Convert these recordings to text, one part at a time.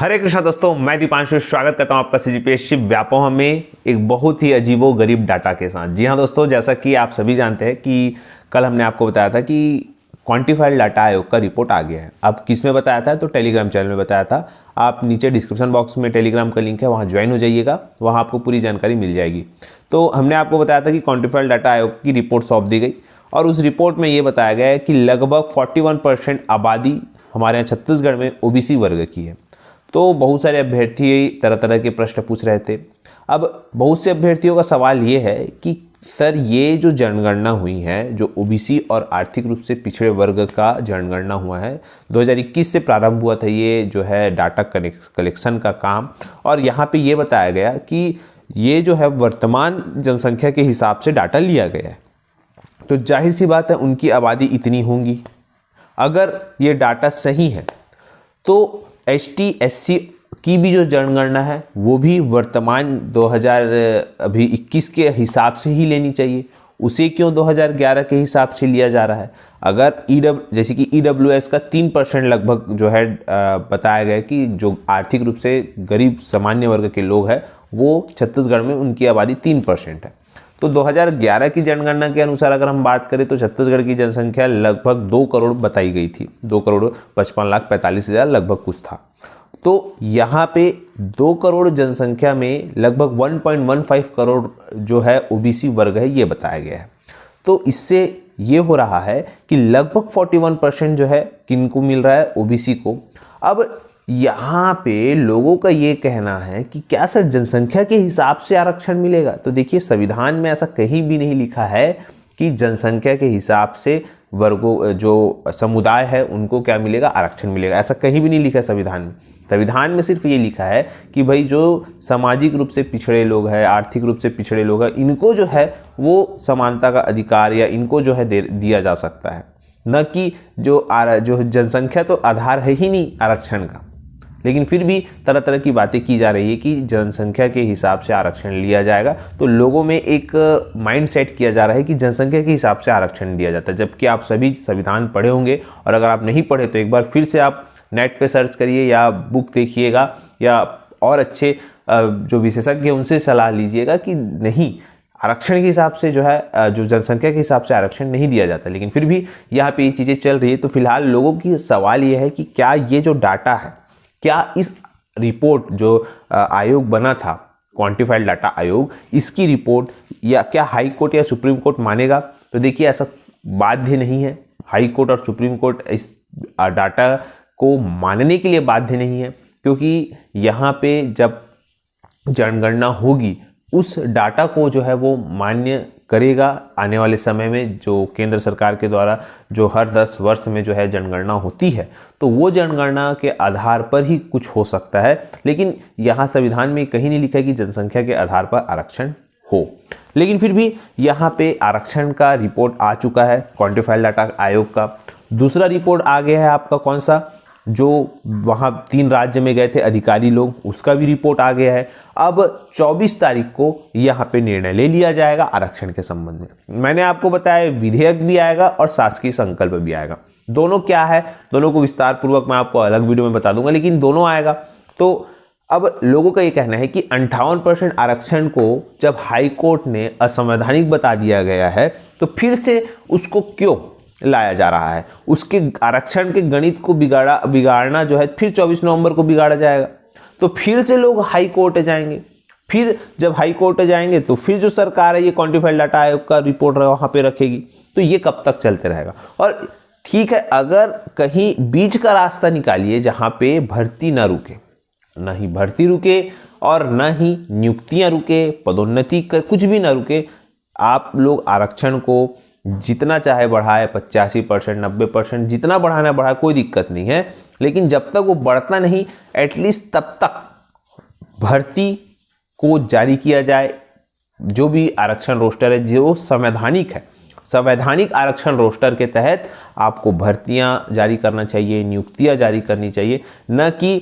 हरे कृष्णा दोस्तों, मैं दीपांशु स्वागत करता हूं आपका सीजीपीएससी व्यापम में एक बहुत ही अजीबो गरीब डाटा के साथ। जी हां दोस्तों, जैसा कि आप सभी जानते हैं कि कल हमने आपको बताया था कि क्वांटिफाइड डाटा आयोग का रिपोर्ट आ गया है। अब किस में बताया था? तो टेलीग्राम चैनल में बताया था। आप नीचे डिस्क्रिप्शन बॉक्स में टेलीग्राम का लिंक है, वहाँ ज्वाइन हो जाइएगा, वहाँ आपको पूरी जानकारी मिल जाएगी। तो हमने आपको बताया था कि क्वांटिफाइड डाटा आयोग की रिपोर्ट सौंप दी गई और उस रिपोर्ट में ये बताया गया है कि लगभग 41% आबादी हमारे यहाँ छत्तीसगढ़ में ओबीसी वर्ग की है। तो बहुत सारे अभ्यर्थी तरह तरह के प्रश्न पूछ रहे थे। अब बहुत से अभ्यर्थियों का सवाल ये है कि सर, ये जो जनगणना हुई है, जो ओबीसी और आर्थिक रूप से पिछड़े वर्ग का जनगणना हुआ है, 2021 से प्रारंभ हुआ था ये जो है डाटा कलेक्शन का काम। और यहाँ पे ये बताया गया कि ये जो है वर्तमान जनसंख्या के हिसाब से डाटा लिया गया है। तो जाहिर सी बात है उनकी आबादी इतनी होंगी। अगर ये डाटा सही है तो ST/SC की भी जो जनगणना है वो भी वर्तमान 2021 के हिसाब से ही लेनी चाहिए। उसे क्यों 2011 के हिसाब से लिया जा रहा है? अगर जैसे कि EWS का 3% लगभग जो है बताया गया कि जो आर्थिक रूप से गरीब सामान्य वर्ग के लोग हैं वो छत्तीसगढ़ में उनकी आबादी 3% है। तो 2011 की जनगणना के अनुसार अगर हम बात करें तो छत्तीसगढ़ की जनसंख्या लगभग 2 करोड़ बताई गई थी। 2,55,45,000 लगभग कुछ था। तो यहाँ पे 2 करोड़ जनसंख्या में लगभग 1.15 करोड़ जो है ओबीसी वर्ग है, ये बताया गया है। तो इससे ये हो रहा है कि लगभग 41% जो है किनको मिल रहा है? ओबीसी को। अब यहाँ पे लोगों का ये कहना है कि क्या सर जनसंख्या के हिसाब से आरक्षण मिलेगा? तो देखिए, संविधान में ऐसा कहीं भी नहीं लिखा है कि जनसंख्या के हिसाब से वर्गों जो समुदाय है उनको क्या मिलेगा? आरक्षण मिलेगा। ऐसा कहीं भी नहीं लिखा है संविधान में। संविधान में सिर्फ ये लिखा है कि भाई जो सामाजिक रूप से पिछड़े लोग हैं, आर्थिक रूप से पिछड़े लोग हैं, इनको जो है वो समानता का अधिकार या इनको जो है दिया जा सकता है, न कि जो जनसंख्या तो आधार है ही नहीं आरक्षण का। लेकिन फिर भी तरह तरह की बातें की जा रही है कि जनसंख्या के हिसाब से आरक्षण लिया जाएगा। तो लोगों में एक माइंड सेट किया जा रहा है कि जनसंख्या के हिसाब से आरक्षण दिया जाता है, जबकि आप सभी संविधान पढ़े होंगे। और अगर आप नहीं पढ़े तो एक बार फिर से आप नेट पे सर्च करिए या बुक देखिएगा या और अच्छे जो विशेषज्ञ हैं उनसे सलाह लीजिएगा कि नहीं, आरक्षण के हिसाब से जो है जो जनसंख्या के हिसाब से आरक्षण नहीं दिया जाता। लेकिन फिर भी यहाँ पे ये चीज़ें चल रही है। तो फिलहाल लोगों की सवाल ये है कि क्या ये जो डाटा है, क्या इस रिपोर्ट जो आयोग बना था क्वांटिफाइड डाटा आयोग, इसकी रिपोर्ट या क्या हाई कोर्ट या सुप्रीम कोर्ट मानेगा? तो देखिए, ऐसा बाध्य नहीं है। हाई कोर्ट और सुप्रीम कोर्ट इस डाटा को मानने के लिए बाध्य नहीं है, क्योंकि यहाँ पे जब जनगणना होगी उस डाटा को जो है वो मान्य करेगा आने वाले समय में। जो केंद्र सरकार के द्वारा जो हर 10 वर्ष में जो है जनगणना होती है, तो वो जनगणना के आधार पर ही कुछ हो सकता है। लेकिन यहाँ संविधान में कहीं नहीं लिखा है कि जनसंख्या के आधार पर आरक्षण हो। लेकिन फिर भी यहाँ पे आरक्षण का रिपोर्ट आ चुका है क्वांटिफाइड डाटा आयोग का। दूसरा रिपोर्ट आ गया है आपका कौन सा? जो वहाँ 3 राज्य में गए थे अधिकारी लोग, उसका भी रिपोर्ट आ गया है। अब 24 तारीख को यहाँ पे निर्णय ले लिया जाएगा आरक्षण के संबंध में। मैंने आपको बताया विधेयक भी आएगा और शासकीय संकल्प भी आएगा। दोनों क्या है, दोनों को विस्तार पूर्वक मैं आपको अलग वीडियो में बता दूंगा, लेकिन दोनों आएगा। तो अब लोगों का ये कहना है कि 58% आरक्षण को जब हाई कोर्ट ने असंवैधानिक बता दिया गया है, तो फिर से उसको क्यों लाया जा रहा है? उसके आरक्षण के गणित को बिगाड़ना जो है फिर 24 नवंबर को बिगाड़ा जाएगा। तो फिर से लोग हाई कोर्ट जाएंगे। फिर जब हाई कोर्ट जाएंगे तो फिर जो सरकार है ये क्वांटिफाइड डाटा आयोग का रिपोर्ट वहां पे रखेगी। तो ये कब तक चलते रहेगा? और ठीक है, अगर कहीं बीच का रास्ता निकालिए जहां पे भर्ती ना रुके, ना ही भर्ती रुके और ना ही नियुक्तियां रुके, पदोन्नति कुछ भी ना रुके, आप लोग आरक्षण को जितना चाहे बढ़ाए, 85%, 90%, जितना बढ़ाना बढ़ाए, कोई दिक्कत नहीं है। लेकिन जब तक वो बढ़ता नहीं, एटलीस्ट तब तक भर्ती को जारी किया जाए। जो भी आरक्षण रोस्टर है जो संवैधानिक है, संवैधानिक आरक्षण रोस्टर के तहत आपको भर्तियां जारी करना चाहिए, नियुक्तियां जारी करनी चाहिए। न कि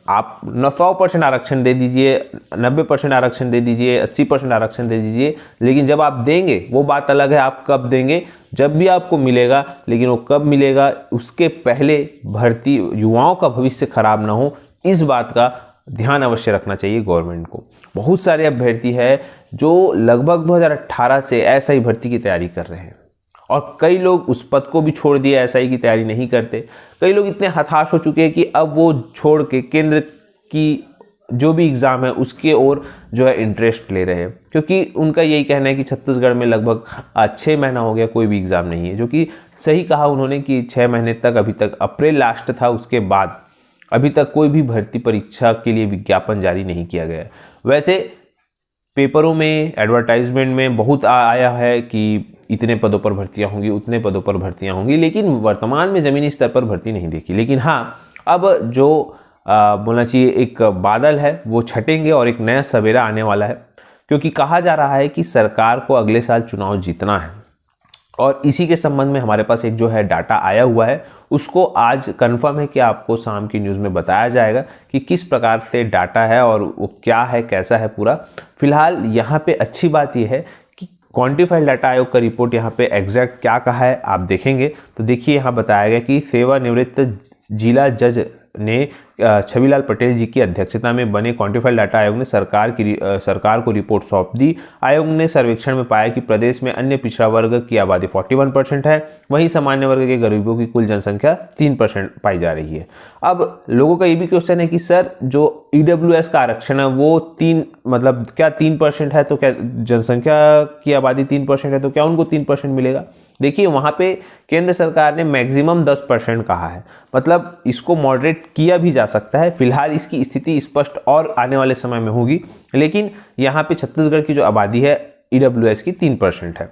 आप 100% आरक्षण दे दीजिए, 90% आरक्षण दे दीजिए, 80% आरक्षण दे दीजिए, लेकिन जब आप देंगे वो बात अलग है। आप कब देंगे? जब भी आपको मिलेगा। लेकिन वो कब मिलेगा उसके पहले भर्ती युवाओं का भविष्य खराब ना हो, इस बात का ध्यान अवश्य रखना चाहिए गवर्नमेंट को। बहुत सारे अभ्यर्थी है जो लगभग 2018 से एसआई भर्ती की तैयारी कर रहे हैं और कई लोग उस पद को भी छोड़ दिए, एसआई की तैयारी नहीं करते। कई लोग इतने हताश हो चुके हैं कि अब वो छोड़ के केंद्र की जो भी एग्ज़ाम है उसके ओर जो है इंटरेस्ट ले रहे हैं, क्योंकि उनका यही कहना है कि छत्तीसगढ़ में लगभग 6 महीना हो गया कोई भी एग्ज़ाम नहीं है, जो कि सही कहा उन्होंने कि 6 महीने तक, अभी तक अप्रैल लास्ट था, उसके बाद अभी तक कोई भी भर्ती परीक्षा के लिए विज्ञापन जारी नहीं किया गया। वैसे पेपरों में, एडवर्टाइजमेंट में बहुत आया है कि इतने पदों पर भर्तियां होंगी, उतने पदों पर भर्तियां होंगी, लेकिन वर्तमान में ज़मीनी स्तर पर भर्ती नहीं देखी। लेकिन हाँ, अब जो बोलना चाहिए एक बादल है वो छटेंगे और एक नया सवेरा आने वाला है, क्योंकि कहा जा रहा है कि सरकार को अगले साल चुनाव जीतना है और इसी के संबंध में हमारे पास एक जो है डाटा आया हुआ है, उसको आज कंफर्म है कि आपको शाम की न्यूज़ में बताया जाएगा कि किस प्रकार से डाटा है और वो क्या है, कैसा है पूरा। फिलहाल यहाँ पे अच्छी बात यह है कि क्वांटिफाइड डाटा आयोग का रिपोर्ट यहाँ पे एग्जैक्ट क्या कहा है आप देखेंगे तो देखिए, यहाँ बताया गया कि सेवानिवृत्त जिला जज ने छविलाल पटेल जी की अध्यक्षता में बने क्वांटिफाइड डाटा आयोग ने सरकार को रिपोर्ट सौंप दी। आयोग ने सर्वेक्षण में पाया कि प्रदेश में अन्य पिछड़ा वर्ग की आबादी 41% है, वहीं सामान्य वर्ग के गरीबों की कुल जनसंख्या 3% पाई जा रही है। अब लोगों का ये भी क्वेश्चन है कि सर जो ईडब्ल्यूएस का आरक्षण है वो 3% है, तो क्या जनसंख्या की आबादी 3% है तो क्या उनको 3% मिलेगा? देखिए, वहाँ पे केंद्र सरकार ने मैक्सिमम 10% कहा है, मतलब इसको मॉडरेट किया भी जा सकता है। फिलहाल इसकी स्थिति स्पष्ट और आने वाले समय में होगी, लेकिन यहाँ पे छत्तीसगढ़ की जो आबादी है ईडब्ल्यूएस की 3% है।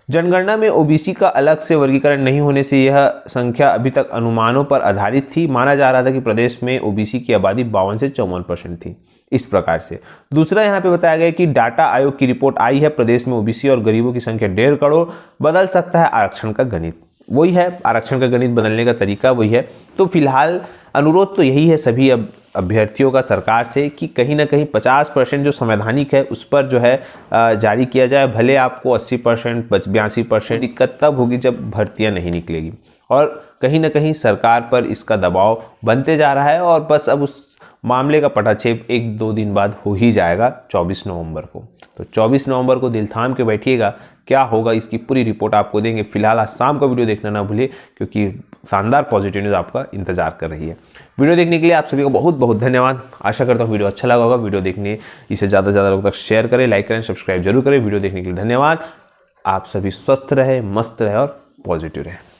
जनगणना में ओबीसी का अलग से वर्गीकरण नहीं होने से यह संख्या अभी तक अनुमानों पर आधारित थी। माना जा रहा था कि प्रदेश में ओबीसी की आबादी 52 से 54% थी। इस प्रकार से दूसरा यहाँ पे बताया गया कि डाटा आयोग की रिपोर्ट आई है, प्रदेश में ओबीसी और गरीबों की संख्या 1.5 करोड़, बदल सकता है आरक्षण का गणित। वही है, आरक्षण का गणित बदलने का तरीका वही है। तो फिलहाल अनुरोध तो यही है सभी अभ्यर्थियों का सरकार से कि कहीं ना कहीं 50% जो संवैधानिक है उस पर जो है जारी किया जाए। भले आपको 80%, 82% दिक्कत तब होगी जब भर्तियां नहीं निकलेगी, और कहीं ना कहीं सरकार पर इसका दबाव बनते जा रहा है और बस अब उस मामले का पटाक्षेप 1-2 दिन बाद हो ही जाएगा 24 नवंबर को। तो 24 नवंबर को दिल थाम के बैठिएगा, क्या होगा इसकी पूरी रिपोर्ट आपको देंगे। फिलहाल आज शाम का वीडियो देखना ना भूलिए, क्योंकि शानदार पॉजिटिव न्यूज़ आपका इंतजार कर रही है। वीडियो देखने के लिए आप सभी को बहुत बहुत धन्यवाद। आशा करता हूँ वीडियो अच्छा लगा होगा। वीडियो देखने इसे ज़्यादा से ज़्यादा लोग तक शेयर करें, लाइक करें, सब्सक्राइब जरूर करें। वीडियो देखने के लिए धन्यवाद। आप सभी स्वस्थ रहे, मस्त रहे और पॉजिटिव रहे।